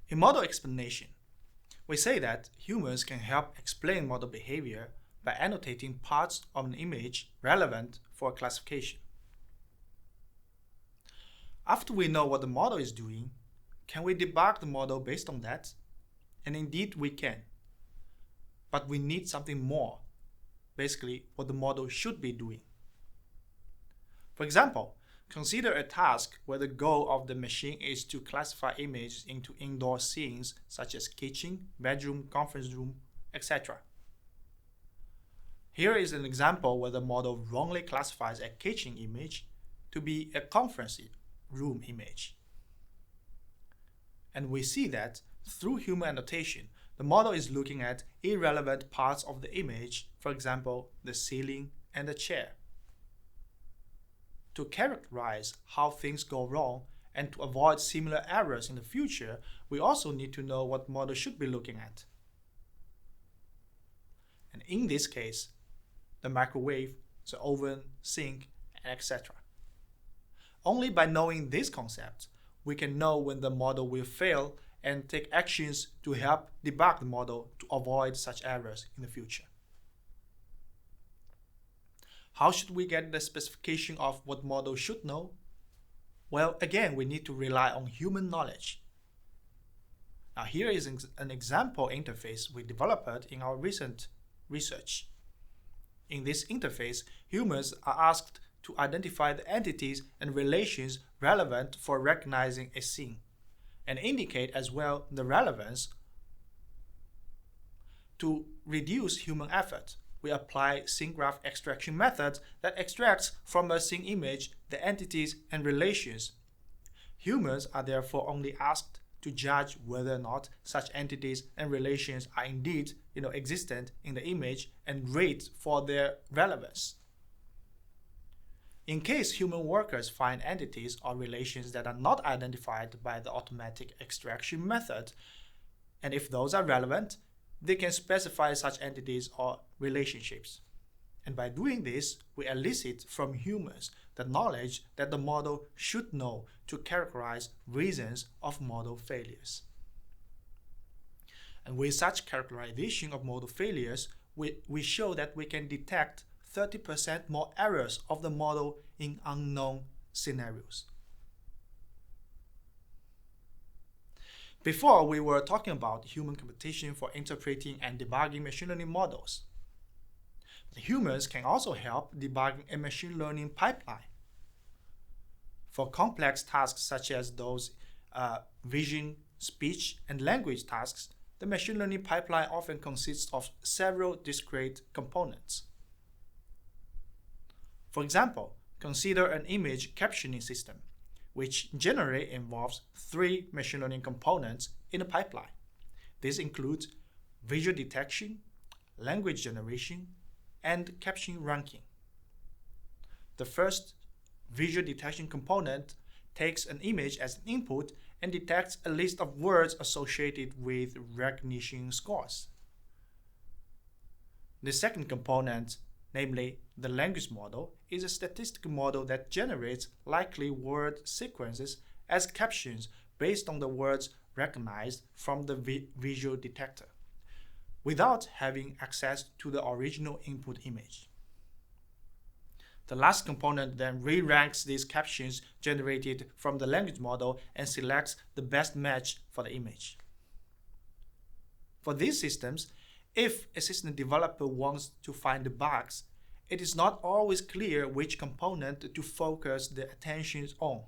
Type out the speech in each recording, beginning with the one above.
In model explanation, we say that humans can help explain model behavior by annotating parts of an image relevant for classification. After we know what the model is doing, can we debug the model based on that? And indeed we can. But we need something more, basically what the model should be doing. For example, consider a task where the goal of the machine is to classify images into indoor scenes such as kitchen, bedroom, conference room, etc. Here is an example where the model wrongly classifies a kitchen image to be a conference room image. And we see that through human annotation, the model is looking at irrelevant parts of the image, for example, the ceiling and the chair. To characterize how things go wrong and to avoid similar errors in the future, we also need to know what model should be looking at. And in this case, the microwave, the oven, sink, etc. Only by knowing these concepts, we can know when the model will fail and take actions to help debug the model to avoid such errors in the future. How should we get the specification of what model should know? Well, again, we need to rely on human knowledge. Now here is an example interface we developed in our recent research. In this interface, humans are asked to identify the entities and relations relevant for recognizing a scene, and indicate as well the relevance. To reduce human effort, we apply scene graph extraction methods that extracts from a scene image the entities and relations. Humans are therefore only asked to judge whether or not such entities and relations are indeed existent in the image and rate for their relevance. In case human workers find entities or relations that are not identified by the automatic extraction method, and if those are relevant, they can specify such entities or relationships. And by doing this, we elicit from humans the knowledge that the model should know to characterize reasons of model failures. And with such characterization of model failures, we show that we can detect 30% more errors of the model in unknown scenarios. Before, we were talking about human computation for interpreting and debugging machine learning models. Humans can also help debugging a machine learning pipeline. For complex tasks such as those vision, speech, and language tasks, the machine learning pipeline often consists of several discrete components. For example, consider an image captioning system, which generally involves 3 machine learning components in a pipeline. This includes visual detection, language generation, and caption ranking. The first visual detection component takes an image as an input and detects a list of words associated with recognition scores. The second component, namely the language model, is a statistical model that generates likely word sequences as captions based on the words recognized from the visual detector, without having access to the original input image. The last component then re-ranks these captions generated from the language model and selects the best match for the image. For these systems, if a system developer wants to find the bugs, it is not always clear which component to focus the attention on.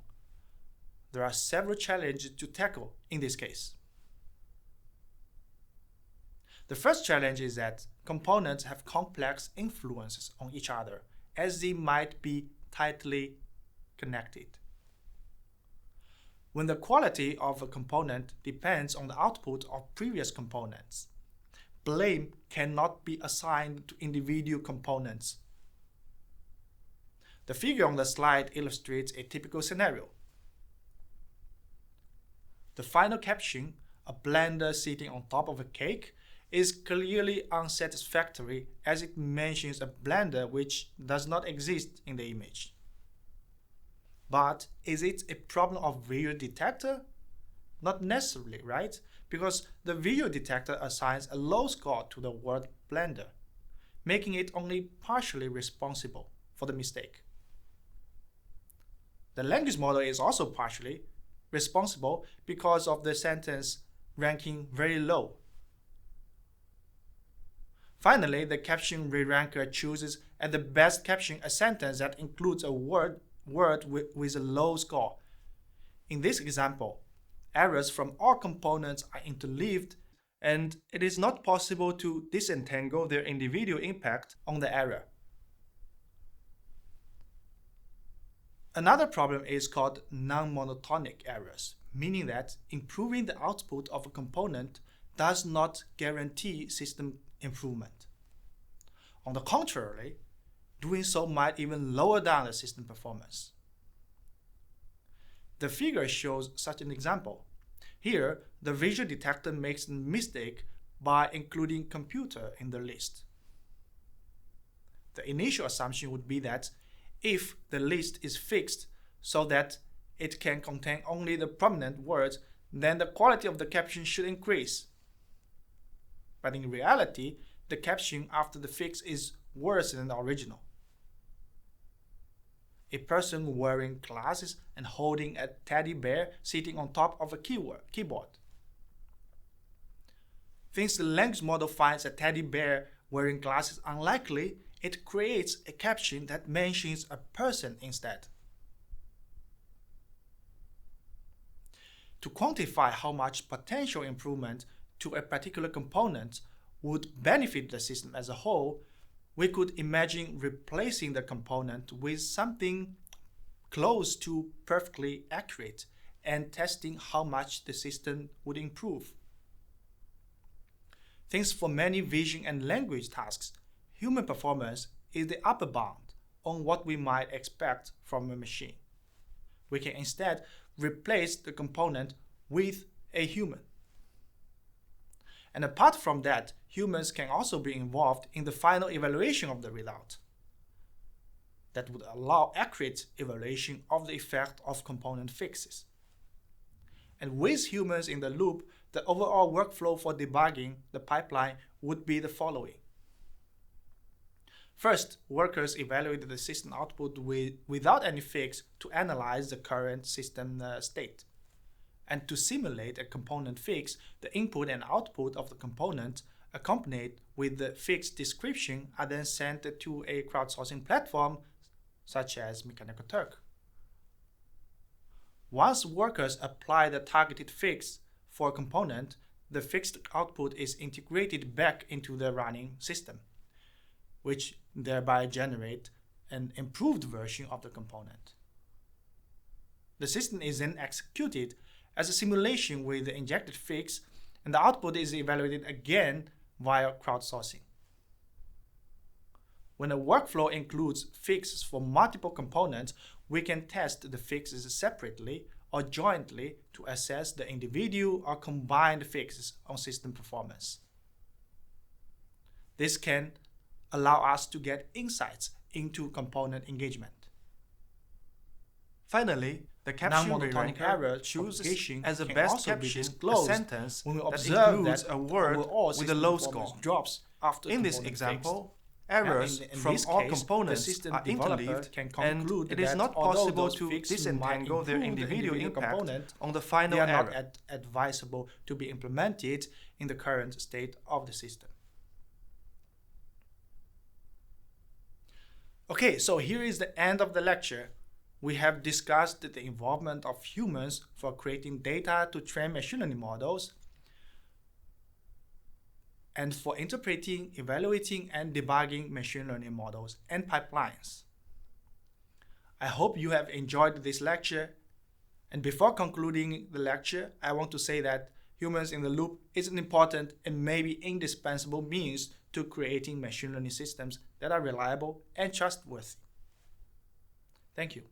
There are several challenges to tackle in this case. The first challenge is that components have complex influences on each other, as they might be tightly connected. When the quality of a component depends on the output of previous components, blame cannot be assigned to individual components. The figure on the slide illustrates a typical scenario. The final caption, a blender sitting on top of a cake, is clearly unsatisfactory as it mentions a blender which does not exist in the image. But is it a problem of visual detector? Not necessarily, right? Because the visual detector assigns a low score to the word blender, making it only partially responsible for the mistake. The language model is also partially responsible because of the sentence ranking very low. Finally, the caption re-ranker chooses as the best caption a sentence that includes a word with a low score. In this example, errors from all components are interleaved, and it is not possible to disentangle their individual impact on the error. Another problem is called non-monotonic errors, meaning that improving the output of a component does not guarantee system improvement. On the contrary, doing so might even lower down the system performance. The figure shows such an example. Here, the visual detector makes a mistake by including computer in the list. The initial assumption would be that if the list is fixed so that it can contain only the prominent words, then the quality of the caption should increase. But in reality, the caption after the fix is worse than the original. A person wearing glasses and holding a teddy bear sitting on top of a keyboard. Since the language model finds a teddy bear wearing glasses unlikely, it creates a caption that mentions a person instead. To quantify how much potential improvement to a particular component would benefit the system as a whole, we could imagine replacing the component with something close to perfectly accurate and testing how much the system would improve. Thanks for many vision and language tasks, human performance is the upper bound on what we might expect from a machine. We can instead replace the component with a human. And apart from that, humans can also be involved in the final evaluation of the result. That would allow accurate evaluation of the effect of component fixes. And with humans in the loop, the overall workflow for debugging the pipeline would be the following. First, workers evaluate the system output without any fix to analyze the current system state. And to simulate a component fix, the input and output of the component accompanied with the fixed description are then sent to a crowdsourcing platform such as Mechanical Turk. Once workers apply the targeted fix for a component, the fixed output is integrated back into the running system, which thereby generate an improved version of the component. The system is then executed as a simulation with the injected fix, and the output is evaluated again via crowdsourcing. When a workflow includes fixes for multiple components, we can test the fixes separately or jointly to assess the individual or combined fixes on system performance. This can allow us to get insights into component engagement. Finally, the caption re-ranker error chooses as a best caption a sentence when we observe that a word with a low score drops after. In this example, errors from all components are interleaved, and it is not possible to disentangle their individual impact on the final error. They are not advisable to be implemented in the current state of the system. Okay, so here is the end of the lecture. We have discussed the involvement of humans for creating data to train machine learning models and for interpreting, evaluating, and debugging machine learning models and pipelines. I hope you have enjoyed this lecture. And before concluding the lecture, I want to say that humans in the loop is an important and maybe indispensable means to creating machine learning systems that are reliable and trustworthy. Thank you.